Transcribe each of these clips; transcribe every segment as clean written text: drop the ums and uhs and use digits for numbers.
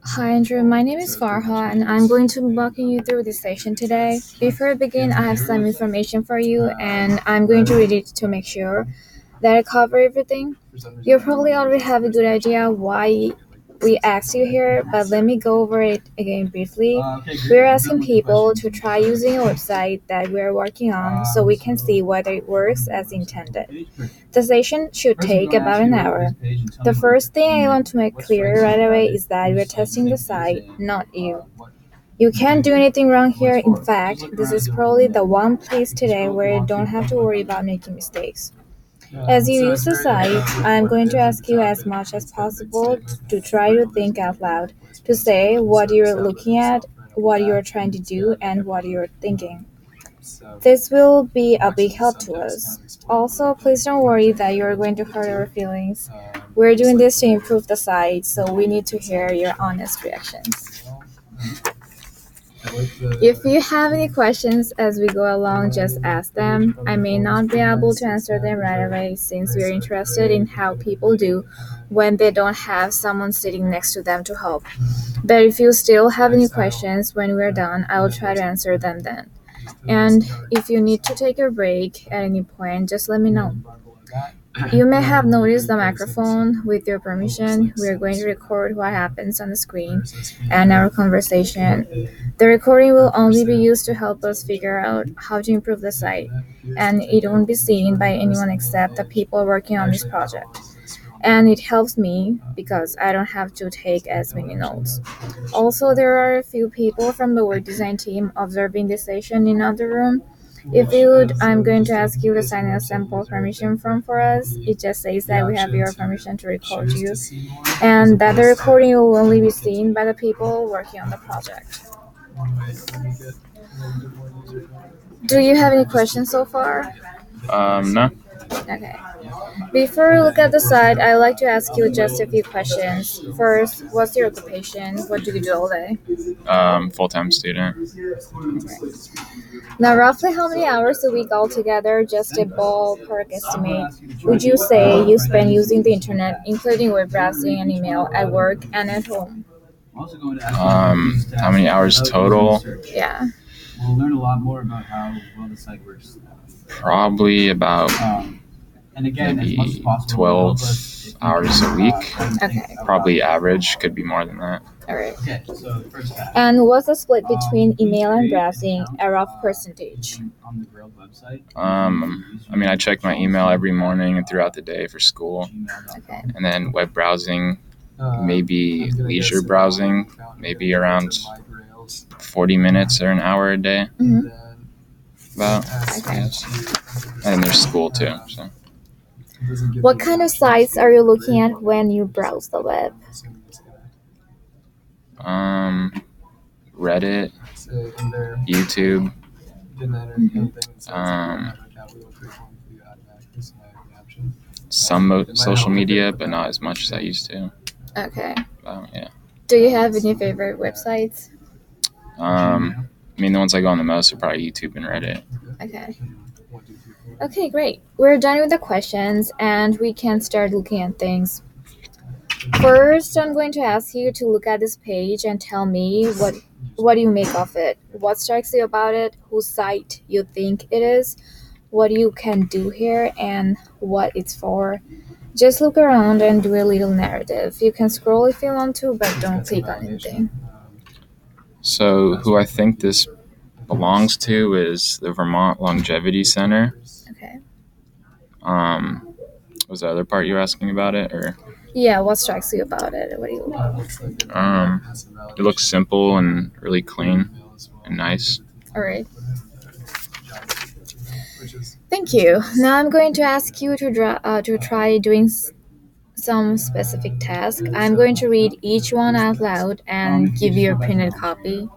Hi Andrew, my name is Farha and I'm going to be walking you through this session today. Before I begin, I have some information for you and I'm going to read it to make sure that I cover everything. You probably already have a good idea why we asked you here, but let me go over it again briefly. We're asking people to try using a website that we're working on so we can see whether it works as intended. The session should take about an hour. The first thing I want to make clear right away is that we're testing the site, not you. You can't do anything wrong here. In fact, this is probably the one place today where you don't have to worry about making mistakes. As you use the site, I'm going to ask you as much as possible to try to think out loud, to say what you're looking at, what you're trying to do, and what you're thinking. This will be a big help to us. Also, please don't worry that you're going to hurt our feelings. We're doing this to improve the site, so we need to hear your honest reactions. If you have any questions as we go along, just ask them. I may not be able to answer them right away since we're interested in how people do when they don't have someone sitting next to them to help. But if you still have any questions when we're done, I will try to answer them then. And if you need to take a break at any point, just let me know. You may have noticed the microphone. With your permission, we are going to record what happens on the screen and our conversation. The recording will only be used to help us figure out how to improve the site, and it won't be seen by anyone except the people working on this project. And it helps me because I don't have to take as many notes. Also, there are a few people from the work design team observing this session in another room. If you would, I'm going to ask you to sign a sample permission form for us. It just says that we have your permission to record you, and that the recording will only be seen by the people working on the project. Do you have any questions so far? No. Okay. Before we look at the site, I'd like to ask you just a few questions. First, what's your occupation? What do you do all day? Full-time student. Now, roughly how many hours a week altogether, just a ballpark estimate, would you say you spend using the internet, including web browsing and email, at work and at home? How many hours total? Yeah. We'll learn a lot more about how well the site works. Probably about And again, as maybe much as possible, 12 hours a week. Okay. Probably average, could be more than that. All right. Okay, so first pass. And what's the split between email and browsing, a rough percentage? On the Grilled website. I check my email every morning and throughout the day for school. Okay. And then web browsing, maybe leisure browsing, maybe around 40 minutes or an hour a day. Mm-hmm. About, Okay. yes. And then there's school too. So. What kind of sites are you looking at when you browse the web? Reddit, YouTube, some social media, but not as much as I used to. Okay. Yeah. Do you have any favorite websites? The ones I go on the most are probably YouTube and Reddit. Okay. Okay, great. We're done with the questions and we can start looking at things. First, I'm going to ask you to look at this page and tell me what you make of it. What strikes you about it? Whose site you think it is? What you can do here and what it's for. Just look around and do a little narrative. You can scroll if you want to, but don't click on anything. So who I think this belongs to is the Vermont Longevity Center. Okay. Was the other part you were asking about it, or? Yeah, what strikes you about it? What do you It looks simple and really clean and nice. All right. Thank you. Now I'm going to ask you to try doing some specific task. I'm going to read each one out loud and give you a printed copy.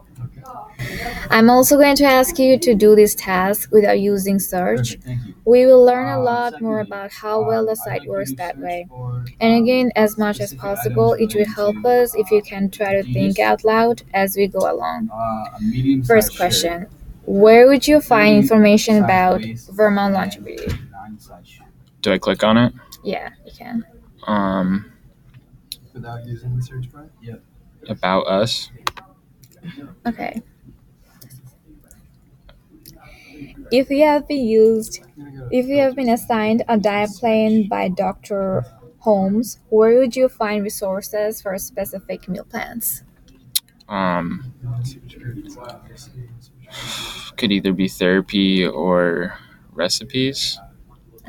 I'm also going to ask you to do this task without using search. We will learn a lot more about how well the site works that way. And again, as much as possible, it will help us if you can try to think out loud as we go along. First question. Where would you find information about Vermont longevity? Do I click on it? Yeah, you can. About us. Okay. If you have been used, if you have been assigned a diet plan by Dr. Holmes, where would you find resources for specific meal plans? Um, could either be therapy or recipes.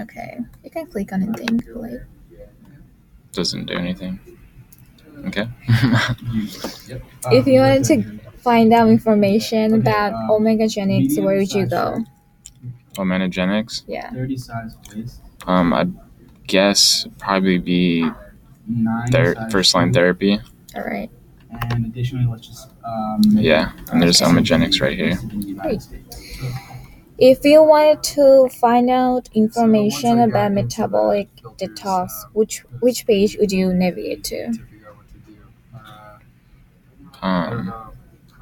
Okay, you can click on anything. Like, Doesn't do anything. Okay. if you wanted to find out information about omegagenics, where would you go? Omenogenics. Yeah. 30 size waist. I'd guess probably be first line therapy. All right. And additionally, let's just Yeah, and there's omegenics right here. Great. If you wanted to find out information about metabolic detox, which page would you navigate to?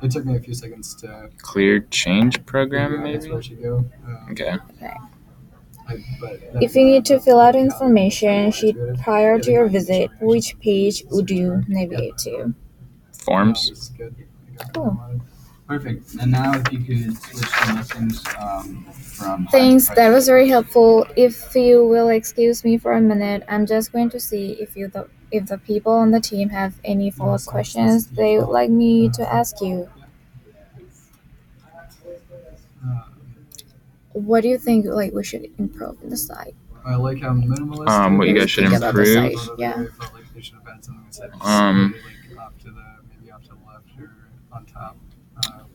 It took me a few seconds to clear change program, maybe. Okay. Okay. If you need to fill out information sheet prior to your visit, which page would you navigate to? Forms. Cool. Perfect. And now if you could switch the listings from Thanks, that was very helpful. If you will excuse me for a minute, I'm just going to see if the people on the team have any follow-up questions they would like me to ask you. What do you think like we should improve in the site? I like how minimalist. What you guys should Think about the improve. site, yeah.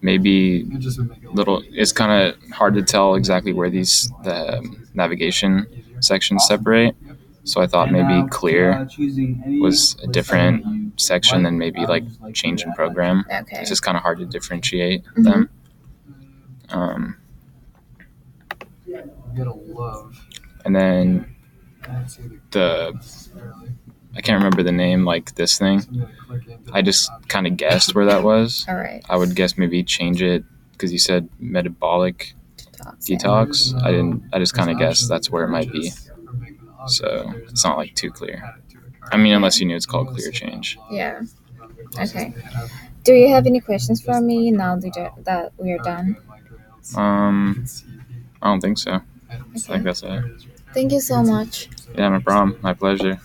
Maybe little. It's kind of hard to tell exactly where the navigation sections separate. So I thought maybe clear was a different section than maybe like change in program. Okay. It's just kind of hard to differentiate them. And then I can't remember the name, like this thing. I just kind of guessed where that was. All right. I would guess maybe change it because you said metabolic detox. I just kind of guessed that's where it might be. So it's not like too clear. I mean, unless you knew it's called clear change. Yeah. Okay. Do you have any questions for me now that we are done? I don't think so. I think that's it. Thank you so much. Yeah, no problem. My pleasure.